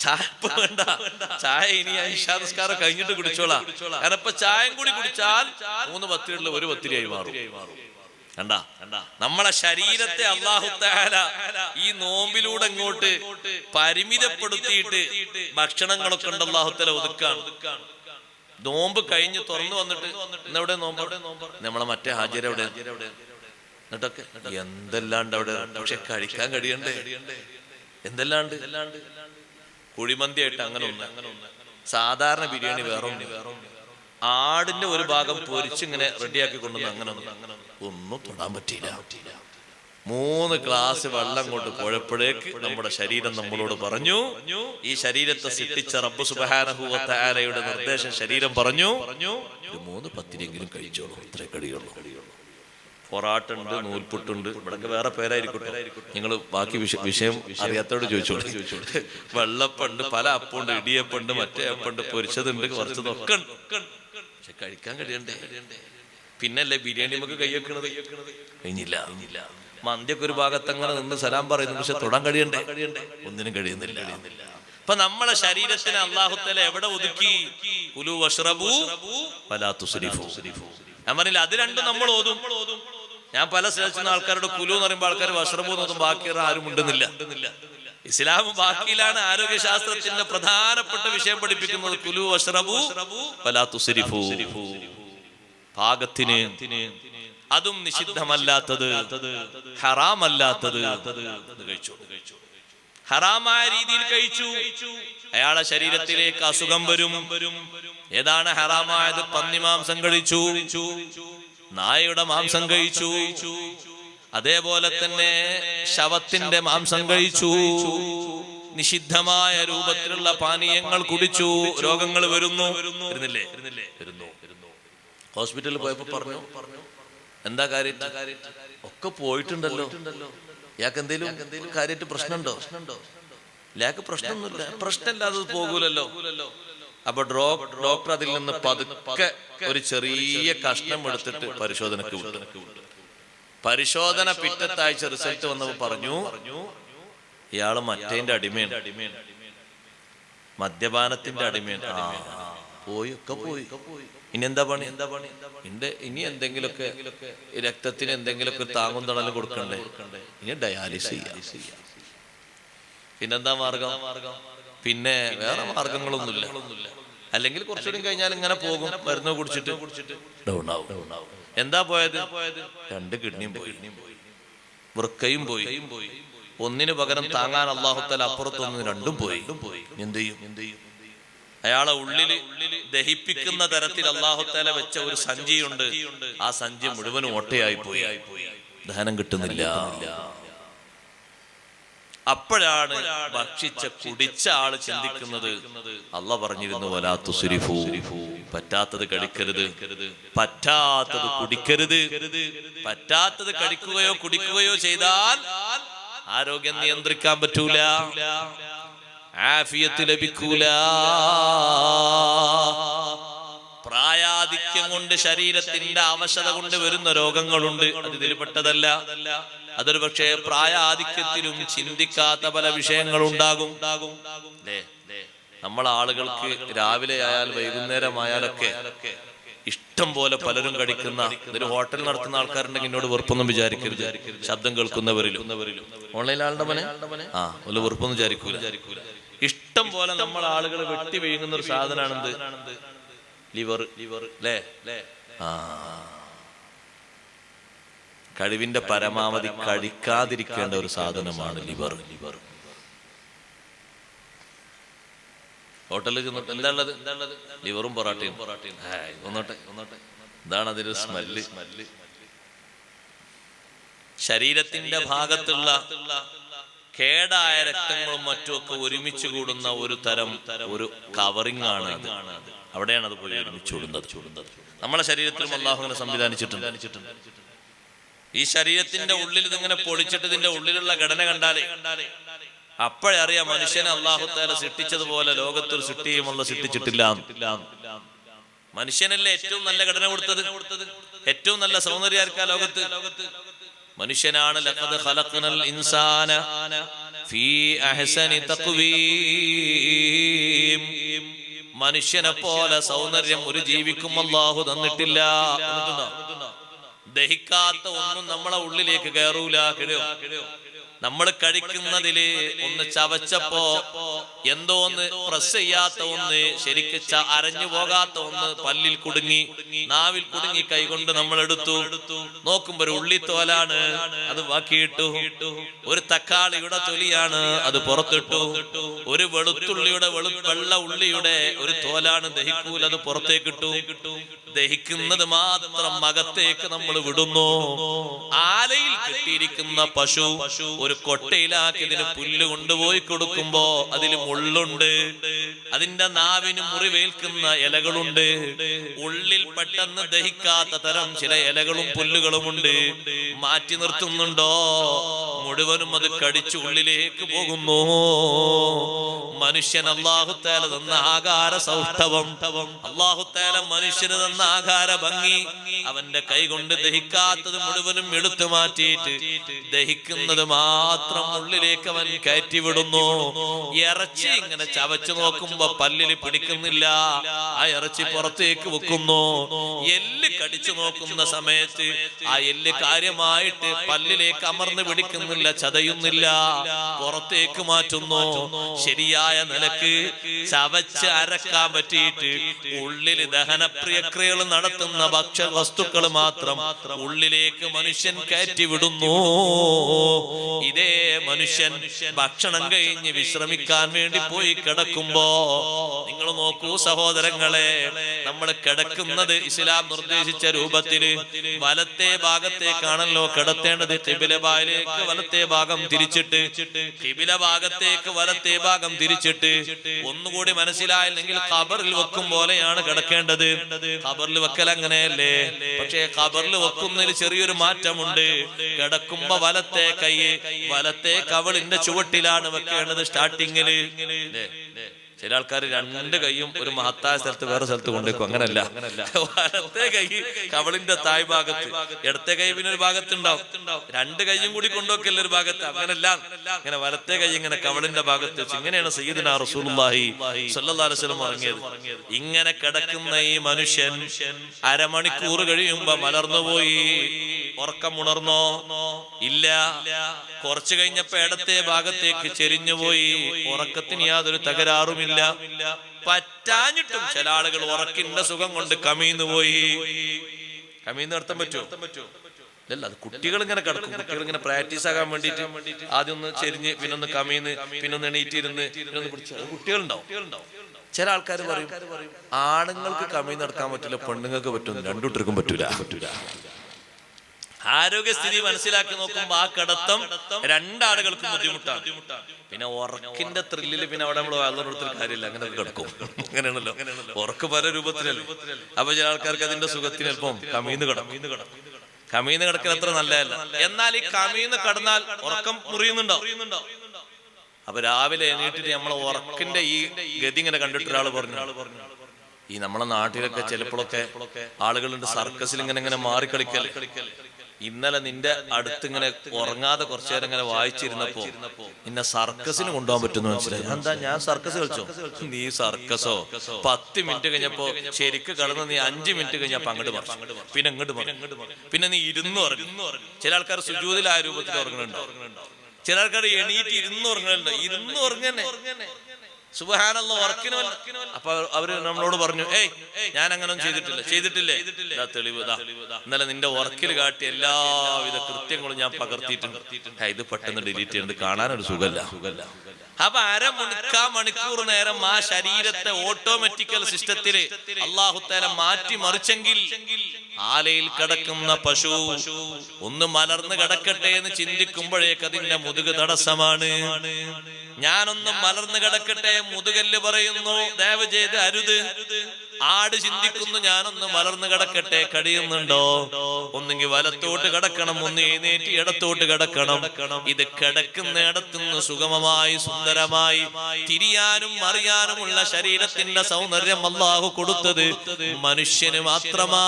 ചായ വേണ്ട, ചായ ഇനി ഇശാ നിസ്കാരം കഴിഞ്ഞിട്ട് കുടിച്ചോളാം. കാരണം ഇപ്പൊ ചായം കൂടി കുടിച്ചാൽ 3 പത്തിരികളിൽ 1 പത്തിരിയായി മാറും. കണ്ടാ, നമ്മളെ ശരീരത്തെ അല്ലാഹു തആല ഈ നോമ്പിലൂടെ ഇങ്ങോട്ട് പരിമിതപ്പെടുത്തിയിട്ട് ഭക്ഷണങ്ങളൊക്കെ ഉണ്ട് അല്ലാഹു തആല ഒതുക്കാണ്. നോമ്പ് കഴിഞ്ഞ് തുറന്നു വന്നിട്ട് ഇന്നെവിടെ നോമ്പ്, നമ്മളെ മറ്റേ ഹാജിര എവിടെ, എന്നിട്ടൊക്കെ എന്തെല്ലാണ്ട് അവിടെ. പക്ഷെ കഴിക്കാൻ കഴിയണ്ടേ, എന്തെല്ലാണ്ട്. കുഴിമന്തി ആയിട്ട് അങ്ങനെ ഒന്ന്, സാധാരണ ബിരിയാണി വേറെ ഒന്ന്, ആടിന്റെ ഒരു ഭാഗം പൊരിച്ചിങ്ങനെ റെഡിയാക്കി കൊണ്ടുവന്ന് അങ്ങനെ ഒന്നും തൊടാൻ പറ്റിയില്ല. 3 ഗ്ലാസ് വെള്ളം കൊണ്ട് പോയപ്പോഴേക്ക് നമ്മുടെ ശരീരം നമ്മളോട് പറഞ്ഞു, ഈ ശരീരത്തെ സൃഷ്ടിച്ച റബ്ബ് സുബ്ഹാനഹു വ തആലയുടെ നിർദ്ദേശം ശരീരം പറഞ്ഞു, 3 പത്തിരിയെങ്കിലും കഴിച്ചോളൂ, ഇത്രേ കഴിയുള്ളൂ. പൊറാട്ട ഉണ്ട്, നൂൽപുട്ടുണ്ട്, ഇവിടൊക്കെ വേറെ പേരായിരിക്കട്ടെ, നിങ്ങൾ ബാക്കി വിഷയം അറിയാത്തോട് ചോദിച്ചോളൂ. വെള്ളപ്പുണ്ട്, പല അപ്പുണ്ട്, ഇടിയപ്പുണ്ട്, മറ്റേ അപ്പുണ്ട്, പൊരിച്ചതുണ്ട്, കുറച്ചതൊക്കെ ഉണ്ട്. പക്ഷെ കഴിക്കാൻ കഴിയണ്ടേ. പിന്നല്ലേ ബിരിയാണി നമുക്ക് കൈ വെക്കണത്, കഴിഞ്ഞില്ല. മന്തിയൊക്കെ ഒരു ഭാഗത്ത് അങ്ങനെ നിന്ന് സലാം പറയുന്നു, പക്ഷെ തൊടാൻ കഴിയണ്ടേ, ഒന്നിനും കഴിയുന്നില്ല. അപ്പൊ നമ്മളെ ശരീരത്തിന് അല്ലാഹു തആല എവിടെ ഒതുക്കി? കുലു വശ്റബു വലാ തുസ്രിഫു. ഞാൻ പറഞ്ഞില്ല, അത് രണ്ടും നമ്മൾ ഓതും. ഞാൻ പല സ്ഥലത്തുനിന്ന് ആൾക്കാരോട് കുലു എന്ന് പറയുമ്പോൾ ആൾക്കാർ വശ്റബു എന്നതും ബാക്കി ആരും ഉണ്ടെന്നില്ല. ഇസ്ലാം ബാക്കിയിലാണ് ആരോഗ്യശാസ്ത്രത്തിന്റെ പ്രധാനപ്പെട്ട വിഷയം പഠിപ്പിക്കുന്നത്. കുലു വശ്റബു വലാ തുസ്രിഫു, പാകത്തിന്, അതും നിഷിദ്ധമല്ലാത്തത്, ഹറാമല്ലാത്തത് കഴിച്ചു. ഹറാമായ രീതിയിൽ കഴിച്ചു, അയാളെ ശരീരത്തിലേക്ക് അസുഖം വരും. ഏതാണ് ഹറാമായത്? പന്നിമാംസം കഴിച്ചു, നായയുടെ മാംസം കഴിച്ചു, അതേപോലെ തന്നെ ശവത്തിന്റെ മാംസം കഴിച്ചു, നിഷിദ്ധമായ രൂപത്തിലുള്ള പാനീയങ്ങൾ കുടിച്ചു, രോഗങ്ങൾ വരുന്നു. ഹോസ്പിറ്റലിൽ പോയപ്പോ പറഞ്ഞു, എന്താ കാര്യം? ഒക്കെ പോയിട്ടുണ്ടല്ലോ, ഇയാൾക്ക് എന്തേലും കാര്യമായിട്ട് പ്രശ്നമുണ്ടോ? ഇയാൾക്ക് പ്രശ്നമൊന്നുമില്ല. പ്രശ്നമില്ലാതെ പോകൂലല്ലോ. അപ്പൊ ഡോക്ടർ അതിൽ നിന്ന് പതുക്കെ ഒരു ചെറിയ കഷ്ണം എടുത്തിട്ട് പരിശോധനക്ക് വിട്ടു. പരിശോധന പിറ്റത്താഴ്ച റിസൾട്ട് വന്നപ്പോ പറഞ്ഞു, ഇയാള് മറ്റേന്റെ അടിമയാണ്, മദ്യപാനത്തിന്റെ അടിമയാണ്. പോയി, ഒക്കെ പോയി. ഇനി എന്താ പണി? ഇനി എന്തെങ്കിലുമൊക്കെ രക്തത്തിന് എന്തെങ്കിലുമൊക്കെ താങ്ങും തണലും കൊടുക്കണ്ടേ? ഇനി ഡയാലിസിസ് ചെയ്യാം. പിന്നെന്താ മാർഗം? പിന്നെ വേറെ മാർഗങ്ങളൊന്നുമില്ല. അല്ലെങ്കിൽ കുറച്ചുകൂടി കഴിഞ്ഞാൽ ഇങ്ങനെ പോകും, മരുന്ന് കുടിച്ചിട്ട് ഡൗൺ ആവും. എന്താ പോയത്? 2 കിഡ്നിയും പോയി, വൃക്കയും പോയി. ഒന്നിനു പകരം താങ്ങാൻ അല്ലാഹു തആല അപ്പുറത്തൊന്ന് 2ഉം പോയി. എന്ത് ചെയ്യും? അയാളെ ഉള്ളില് ദഹിപ്പിക്കുന്ന തരത്തിൽ അല്ലാഹു തആല വെച്ച ഒരു സഞ്ചിയുണ്ട്. ആ സഞ്ചി മുഴുവനും ഓട്ടയായി പോയി, ദഹനം കിട്ടുന്നില്ല. അപ്പോഴാണ് ഭക്ഷിച്ച കുടിച്ച ആള് ചിന്തിക്കുന്നത്, അല്ലാഹ് പറഞ്ഞിരുന്നു, വലാ തുസ്രിഫു, പറ്റാത്തത് കഴിക്കരുത്, പറ്റാത്തത് കുടിക്കരുത്. പറ്റാത്തത് കഴിക്കുകയോ കുടിക്കുകയോ ചെയ്താൽ ആരോഗ്യം നിയന്ത്രിക്കാൻ പറ്റൂല, ആഫിയത്ത് ലഭിക്കൂല. പ്രായാധിക്യം കൊണ്ട് ശരീരത്തിന്റെ അവശത കൊണ്ട് വരുന്ന രോഗങ്ങളുണ്ട്, അത് ഇതിൽപ്പെട്ടതല്ല. അതൊരു പക്ഷേ പ്രായാധിക്യത്തിലും ചിന്തിക്കാത്ത പല വിഷയങ്ങളുണ്ടാകും. നമ്മളെ ആളുകൾക്ക് രാവിലെ ആയാൽ വൈകുന്നേരമായാലൊക്കെ ഇഷ്ടം പോലെ പലരും കഴിക്കുന്ന, ഇതൊരു ഹോട്ടൽ നടത്തുന്ന ആൾക്കാരുണ്ടെങ്കിൽ എന്നോട് വെറുപ്പൊന്നും വിചാരിക്കരുത്, ശബ്ദം കേൾക്കുന്നവരിലും. ഓൺലൈൻ ആളുടെ മനെ വല്ല വെറുപ്പൊന്നും വിചാരിക്കൂല. ഇഷ്ടം പോലെ നമ്മളെ ആളുകൾ വെട്ടി വീഴുന്ന ഒരു സാധനമാണെന്ത്? ലിവർ. അല്ലേ? കഴിവിന്റെ പരമാവധി കഴിക്കാതിരിക്കേണ്ട ഒരു സാധനമാണ് ലിവർ. ഹോട്ടലിൽ ചെന്നിട്ട് എന്താ ഉള്ളത്? ലിവറും പൊറാട്ടയും. ഒന്നോട്ടെ, ഇതാണ് അതിന്റെ സ്മെല്ല്. ശരീരത്തിന്റെ ഭാഗത്തുള്ള കേടായ രക്തങ്ങളും മറ്റുമൊക്കെ ഒരുമിച്ച് കൂടുന്ന ഒരു തരം ഒരു കവറിംഗ് ആണ് അത്. അവിടെയാണ് അത് പോയി ഒരുമിച്ച് കൂടുന്നത്. നമ്മളെ ശരീരത്തിലും അല്ലാഹു അങ്ങനെ സംവിധാനിച്ചിട്ടുണ്ട്. ഈ ശരീരത്തിന്റെ ഉള്ളിൽ ഇതിങ്ങനെ പൊളിച്ചിട്ട് ഇതിന്റെ ഉള്ളിലുള്ള ഘടന കണ്ടാലേ അപ്പോഴേ അറിയാം മനുഷ്യനെ അല്ലാഹു തആല സൃഷ്ടിച്ചതുപോലെ ലോകത്തൊരു സൃഷ്ടിയുമുള്ള സൃഷ്ടിച്ചിട്ടില്ല. മനുഷ്യനല്ലേ ഏറ്റവും നല്ല ഘടന കൊടുത്തത്, ഏറ്റവും നല്ല സൗന്ദര്യാർക്കാ ലോകത്ത് മനുഷ്യനാണ്. ലഖദ് ഖലഖ്നൽ ഇൻസാന ഫീ അഹ്സനി തഖ്വീം. മനുഷ്യനെ പോലെ സൗന്ദര്യം ഒരു ജീവിക്കും അല്ലാഹു തന്നിട്ടില്ല. ദഹിക്കാത്ത ഒന്നും നമ്മളെ ഉള്ളിലേക്ക് കയറൂല. നമ്മൾ കഴിക്കുന്നതില് ഒന്ന് ചവച്ചപ്പോ എന്തോ ഒന്ന് പ്രസ് ചെയ്യാത്ത ഒന്ന്, ശരിക്ക് അരഞ്ഞു പോകാത്ത ഒന്ന് പല്ലിൽ കുടുങ്ങി, നാവിൽ കുടുങ്ങി, കൈകൊണ്ട് നമ്മൾ എടുത്തു. നോക്കുമ്പോ ഒരു ഉള്ളിത്തോലാണ്, അത് ബാക്കിയിട്ടു. ഒരു തക്കാളിയുടെ തൊലിയാണ്, അത് പുറത്തിട്ടു. ഒരു വെളുത്തുള്ളിയുടെ വെള്ള ഉള്ളിയുടെ ഒരു തോലാണ്, ദഹിക്കൂല, അത് പുറത്തേക്കിട്ടു. ദഹിക്കുന്നത് മാത്രം അകത്തേക്ക് നമ്മൾ വിടുന്നു. ആലയിൽ കെട്ടിയിരിക്കുന്ന പശു ഒരു കൊട്ടയിലാക്കി ഇതിന് പുല്ല് കൊണ്ടുപോയി കൊടുക്കുമ്പോ അതിൽ മുള്ളുണ്ട്. അതിന്റെ നാവിന് മുറിവേൽക്കുന്ന ഇലകളുണ്ട്. ഉള്ളിൽ പെട്ടെന്ന് ദഹിക്കാത്ത തരം ചില ഇലകളും പുല്ലുകളുമുണ്ട്. മാറ്റി നിർത്തുന്നുണ്ടോ? മുഴുവനും അത് കടിച്ചു ഉള്ളിലേക്ക് പോകുന്നു. മനുഷ്യൻ അല്ലാഹു തആല തന്ന ആകാര സൗഷ്ഠവം, അല്ലാഹു തആല മനുഷ്യന് തന്ന ആകാര ഭംഗി, അവന്റെ കൈ കൊണ്ട് ദഹിക്കാത്തത് മുഴുവനും എടുത്തു മാറ്റിയിട്ട് ദഹിക്കുന്നത് മാത്രം ഉള്ളിലേക്ക് അവൻ കയറ്റി വിടുന്നു. ഇറച്ചി ഇങ്ങനെ ചവച്ചു നോക്കുമ്പോ പല്ലില് പിടിക്കുന്നില്ല, ആ ഇറച്ചി പുറത്തേക്ക് വെക്കുന്നു. എല്ല് കടിച്ചു നോക്കുന്ന സമയത്ത് ആ എല്ല് കാര്യമായിട്ട് പല്ലിലേക്ക് അമർന്ന് പിടിക്കുന്നില്ല, ചതയുന്നില്ല, പുറത്തേക്ക് മാറ്റുന്നു. ശരിയായ നിലക്ക് ചവച്ച് അരക്കാൻ പറ്റിയിട്ട് ഉള്ളിൽ ദഹനപ്രിയക്രിയകൾ നടത്തുന്ന ഭക്ഷ്യ വസ്തുക്കൾ മാത്രം ഉള്ളിലേക്ക് മനുഷ്യൻ കയറ്റി വിടുന്നു. ഇതേ മനുഷ്യൻ ഭക്ഷണം കഴിഞ്ഞ് വിശ്രമിക്കാൻ വേണ്ടി പോയി കിടക്കുമ്പോ നിങ്ങൾ നോക്കൂ സഹോദരങ്ങളെ, നമ്മൾ കിടക്കുന്നത് ഇസ്ലാം നിർദ്ദേശിച്ച രൂപത്തില് വലത്തെ ഭാഗത്തേക്കാണല്ലോ കിടത്തേണ്ടത്. ഖിബില ഭാഗത്തേക്ക് വലത്തെ ഭാഗം തിരിച്ചിട്ട്, ഖിബില ഭാഗത്തേക്ക് വലത്തെ ഭാഗം തിരിച്ചിട്ട്. ഒന്നുകൂടി മനസ്സിലായില്ലെങ്കിൽ ഖബറിൽ വെക്കും പോലെയാണ് കിടക്കേണ്ടത്. ഖബറിൽ വെക്കൽ അങ്ങനെയല്ലേ? പക്ഷേ ഖബറിൽ വെക്കുന്നതിൽ ചെറിയൊരു മാറ്റമുണ്ട്. കിടക്കുമ്പോ വലത്തെ കൈ വലത്തെ കവളിന്റെ ചുവട്ടിലാണ് വെക്കേണ്ടത് സ്റ്റാർട്ടിങ്ങില്. ചില ആൾക്കാർ രണ്ട് കൈയും ഒരു മഹത്തായ സ്ഥലത്ത് വേറെ സ്ഥലത്ത് കൊണ്ടേക്കും. അങ്ങനല്ല, വലത്തെ കൈ കവളിന്റെ തായ് ഭാഗത്ത്, ഇടത്തെ കൈ പിന്നെ ഒരു ഭാഗത്തുണ്ടാവും. രണ്ട് കൈയും കൂടി കൊണ്ടുവെക്കല്ല ഒരു ഭാഗത്ത്. അങ്ങനല്ല, ഇങ്ങനെ വലത്തെ കൈ ഇങ്ങനെ കവളിന്റെ ഭാഗത്ത് വെച്ച്. ഇങ്ങനെയാണ് സയ്യിദുനാ റസൂലുള്ളാഹി സ്വല്ലല്ലാഹു അലൈഹി വസല്ലം ഇറങ്ങിയത്. ഇങ്ങനെ കിടക്കുന്ന ഈ മനുഷ്യൻ അരമണിക്കൂർ കഴിയുമ്പോ മലർന്നുപോയി. ഉറക്കമുണർന്നോ? ഇല്ല. കുറച്ചു കഴിഞ്ഞപ്പോ ഇടത്തെ ഭാഗത്തേക്ക് ചെരിഞ്ഞുപോയി. ഉറക്കത്തിന് യാതൊരു തകരാറുമില്ല. പറ്റാഞ്ഞിട്ടും ചില ആളുകൾ ഉറക്കിന്റെ സുഖം കൊണ്ട് കമീന്ന് പോയി. കമീന്ന് നടത്താൻ പറ്റുമോ? അല്ല, അത് കുട്ടികൾ ഇങ്ങനെ കിടക്കും. കുട്ടികൾ ഇങ്ങനെ പ്രാക്ടീസ് ആകാൻ വേണ്ടിയിട്ട് ആദ്യം ഒന്ന് ചെരിഞ്ഞ്, പിന്നൊന്ന് കമീന്ന്, പിന്നൊന്ന് എണീറ്റിരുന്ന്, പിന്നൊന്ന് പിടിച്ച്. കുട്ടികളുണ്ടാവും. ചില ആൾക്കാർ പറയും ആണുങ്ങൾക്ക് കമീന്ന് നടക്കാൻ പറ്റില്ല, പെണ്ണുങ്ങൾക്ക് പറ്റും. രണ്ടുകൂട്ടർക്കും പറ്റൂല. ആരോഗ്യസ്ഥിതി മനസ്സിലാക്കി നോക്കുമ്പോ ആ കിടത്തം രണ്ടാളുകൾക്കും ബുദ്ധിമുട്ടാണ്. പിന്നെ ഉറക്കിന്റെ ത്രില്ലില് പിന്നെ അവിടെ നമ്മൾ വളർന്നെടുത്തിൽ കാര്യമില്ല, അങ്ങനെ കിടക്കും. അങ്ങനെയാണല്ലോ, ഉറക്ക് പല രൂപത്തിലല്ലേ. അപ്പൊ ചില ആൾക്കാർക്ക് അതിന്റെ സുഖത്തിന് അല്പം കമീന്ന് കിടക്കും. കമീന്ന് കിടക്കൽ അത്ര നല്ലതല്ല. എന്നാൽ ഈ കമീന്ന് കിടന്നാൽ ഉറക്കം മുറിയുന്നുണ്ടോ? അപ്പൊ രാവിലെ എണീറ്റിട്ട് നമ്മളെ ഉറക്കിന്റെ ഈ ഗതി ഇങ്ങനെ കണ്ടിട്ട് ഒരാൾ പറഞ്ഞു, ഈ നമ്മളെ നാട്ടിലൊക്കെ ചിലപ്പോഴൊക്കെ ആളുകളുണ്ട് സർക്കസിൽ ഇങ്ങനെ മാറിക്കളിക്കല്. ഇന്നലെ നിന്റെ അടുത്ത് ഇങ്ങനെ ഉറങ്ങാതെ കുറച്ചു നേരം ഇങ്ങനെ വായിച്ചിരുന്നപ്പോ നിന്നെ സർക്കസിന് കൊണ്ടുപോകാൻ പറ്റുന്നു മനസ്സിലായി. എന്താ, ഞാൻ സർക്കസ് കളിച്ചോ? നീ സർക്കസോ? 10 മിനിറ്റ് കഴിഞ്ഞപ്പോ ശരിക്ക് കടന്ന് നീ 5 മിനിറ്റ് കഴിഞ്ഞപ്പോ അങ്ങോട്ട് പറഞ്ഞു, പിന്നെ ഇങ്ങോട്ട് പറഞ്ഞു, പിന്നെ നീ ഇരുന്ന് ഉറങ്ങുന്നു. ചില ആൾക്കാർ സുജൂദിൽ ആ രൂപത്തിൽ ഉറങ്ങുന്നുണ്ടോ? ചില ആൾക്കാർ എണീറ്റ് ഇരുന്ന് ഉറങ്ങുന്നുണ്ടോ? ഇരുന്ന് ഉറങ്ങനെ സുബ്ഹാനല്ലാഹ്, ഉറക്കിന്. അപ്പൊ അവര് നമ്മളോട് പറഞ്ഞു, ഏയ് ഞാൻ അങ്ങനൊന്നും ചെയ്തിട്ടില്ലേ? തെളിവ് ഇന്നലെ നിന്റെ ഉറക്കിൽ കാട്ടിയ എല്ലാവിധ കൃത്യങ്ങളും ഞാൻ പകർത്തിയിട്ടുണ്ട്. ഇത് പെട്ടെന്ന് ഡിലീറ്റ് ചെയ്യുന്നത് കാണാനൊരു സുഖല്ല. അപ്പൊ മണിക്കൂർ നേരം ആ ശരീരത്തെ ഓട്ടോമാറ്റിക്കൽ സിസ്റ്റത്തില് അല്ലാഹു തആല മാറ്റി മറിച്ചെങ്കിൽ ആലയിൽ കിടക്കുന്ന പശു ഒന്ന് മലർന്ന് കിടക്കട്ടെ എന്ന് ചിന്തിക്കുമ്പോഴേക്ക് അതിന്റെ മുതുക് തടസ്സമാണ്. ഞാനൊന്ന് മലർന്ന് കിടക്കട്ടെ, മുതുകല്ല് പറയുന്നു ദയവ് ചെയ്ത് അരുത്. ആട് ചിന്തിക്കുന്നു ഞാനൊന്ന് മലർന്ന് കിടക്കട്ടെ, കഴിയുന്നുണ്ടോ? ഒന്നെങ്കിൽ വലത്തോട്ട് കിടക്കണം, ഒന്ന് എഴുന്നേറ്റ് ഇടത്തോട്ട് കിടക്കണം. ഇത് കിടക്കുന്ന ഇടത്തുനിന്ന് സുഗമമായി സുന്ദരമായി തിരിയാനും അറിയാനുമുള്ള ശരീരത്തിന്റെ സൗന്ദര്യം അല്ലാഹു കൊടുത്തത് മനുഷ്യന് മാത്രമാണ്.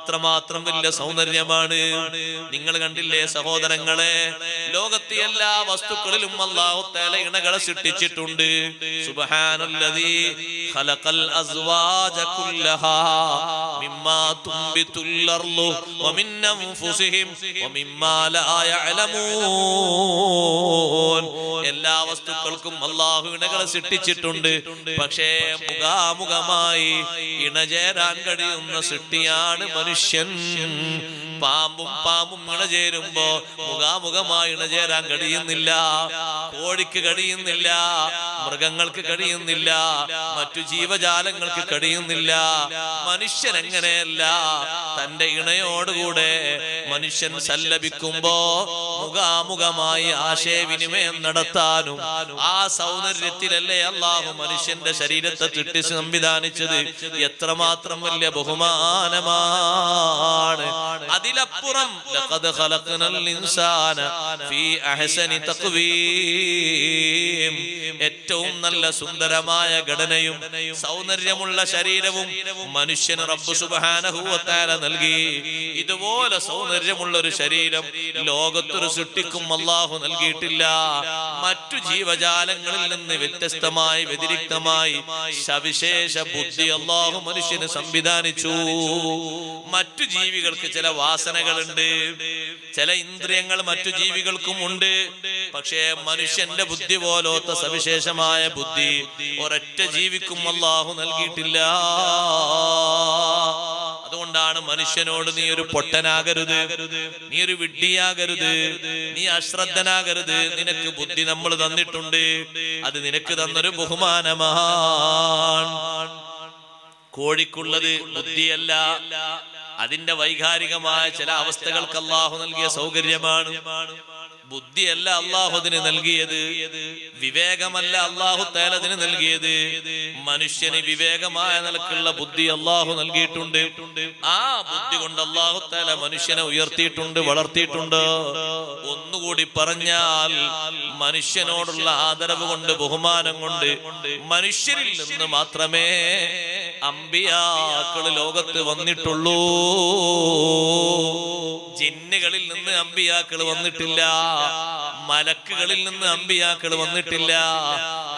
എത്രമാത്രം വലിയ സൗന്ദര്യമാണ്. നിങ്ങൾ കണ്ടില്ലേ സഹോദരങ്ങളെ, ലോകത്തെ എല്ലാ വസ്തുക്കളിലും അല്ലാഹു തആല ഇണകളെ സൃഷ്ടിച്ചിട്ടുണ്ട്. സുബ്ഹാനല്ലദീ ഖലഖൽ അസ്വാജ കുല്ലഹാ മിമ്മാ തുംബിതുൽ അർളു വമിൻ അൻഫുസിഹിം വമിമ്മാ ലാ യഅലമൂൻ. എല്ലാ വസ്തുക്കൾക്കും അല്ലാഹു ഇണകളെ സൃഷ്ടിച്ചിട്ടുണ്ട്. പക്ഷേ മുഖാമുഖമായി ഇണചേരാൻ കഴിയുന്ന സൃഷ്ടിയാണ് മനുഷ്യൻ. പാമ്പും ഇണചേരുമ്പോ മുഖാമുഖമായി ഇണചേരാൻ കഴിയുന്നില്ല. കോഴിക്ക് കഴിയുന്നില്ല, മൃഗങ്ങൾക്ക് കഴിയുന്നില്ല, മറ്റു ജീവജാലങ്ങൾക്ക് കഴിയുന്നില്ല. മനുഷ്യൻ എങ്ങനെയല്ല, തന്റെ ഇണയോടുകൂടെ മനുഷ്യൻ സല്ലപിക്കുമ്പോ മുഖാമുഖമായി ആശയവിനിമയം നടത്താനും ആ സൗന്ദര്യത്തിലല്ലേ അല്ലാഹു മനുഷ്യന്റെ ശരീരത്തെ ചുറ്റി സംവിധാനിച്ചത്. എത്രമാത്രം വലിയ ബഹുമാനമാണ്. അതിലപ്പുറം ലഖദ് ഖലഖ്നൽ ഇൻസാന ഫീ അഹ്സനി തഖ്വീം, ഏറ്റവും നല്ല സുന്ദരമായ ഘടനയും സൗന്ദര്യമുള്ള ശരീരവും മനുഷ്യന് റബ്ബ് സുബ്ഹാനഹു വ തആല നൽകി. ഇതുപോലെ സൗന്ദര്യമുള്ള ഒരു ശരീരം ലോകത്തൊരു സൃഷ്ടിക്കും അല്ലാഹു നൽകിയിട്ടില്ല. മറ്റു ജീവജാലങ്ങളിൽ നിന്ന് വ്യത്യസ്തമായി വ്യതിരിക്തമായി സവിശേഷ ബുദ്ധി അല്ലാഹു മനുഷ്യന് സംവിധാനിച്ചു. മറ്റു ജീവികൾക്ക് ചില വാസനകളുണ്ട്, ചില ഇന്ദ്രിയങ്ങൾ മറ്റു ജീവികൾക്കും ഉണ്ട്. പക്ഷേ മനുഷ്യന്റെ ബുദ്ധി പോലത്തെ സവിശേഷമായ ബുദ്ധി ഒരൊറ്റ ജീവിക്കും അല്ലാഹു നൽകിയിട്ടില്ല. അതുകൊണ്ടാണ് മനുഷ്യനോട് നീ ഒരു പൊട്ടനാകരുത്, നീ ഒരു വിഡ്ഢിയാകരുത്, നീ അശ്രദ്ധനാകരുത്. നിനക്ക് ബുദ്ധി നമ്മൾ തന്നിട്ടുണ്ട്, അത് നിനക്ക് തന്നൊരു ബഹുമാനമാണ്. കോഴിക്കുള്ളത് ബുദ്ധിയല്ല, അതിന്റെ വൈകാരികമായ ചില അവസ്ഥകൾക്ക് അല്ലാഹു നൽകിയ സൗകര്യമാണ്. ബുദ്ധിയല്ല അല്ലാഹു അതിന് നൽകിയത്, വിവേകമല്ല അല്ലാഹു തആല അതിന് നൽകിയത്. മനുഷ്യന് വിവേകമായ നിലക്കുള്ള ബുദ്ധി അല്ലാഹു നൽകിയിട്ടുണ്ട്. ആ ബുദ്ധി കൊണ്ട് അല്ലാഹു തആല മനുഷ്യനെ ഉയർത്തിയിട്ടുണ്ട്, വളർത്തിയിട്ടുണ്ട്. ഒന്നുകൂടി പറഞ്ഞാൽ മനുഷ്യനോടുള്ള ആദരവ് കൊണ്ട്, ബഹുമാനം കൊണ്ട് മനുഷ്യരിൽ നിന്ന് മാത്രമേ അമ്പിയാക്കൾ ലോകത്ത് വന്നിട്ടുള്ളൂ. ജിന്നുകളിൽ നിന്ന് അമ്പിയാക്കൾ വന്നിട്ടില്ല, മലക്കുകളിൽ നിന്ന് അമ്പിയാക്കൾ വന്നിട്ടില്ല.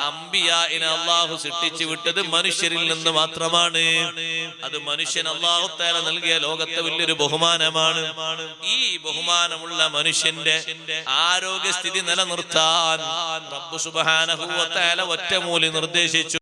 അമ്പിയാഇനെ അല്ലാഹു സൃഷ്ടിച്ചു വിട്ടത് മനുഷ്യരിൽ നിന്ന് മാത്രമാണ്. അത് മനുഷ്യൻ അല്ലാഹു തആല നൽകിയ ലോകത്തെ വലിയൊരു ബഹുമാനമാണ്. ഈ ബഹുമാനമുള്ള മനുഷ്യന്റെ ആരോഗ്യസ്ഥിതി നിലനിർത്താൻ റബ്ബ് സുബ്ഹാനഹു വ തആല ഒറ്റമൂലി നിർദ്ദേശിച്ചു.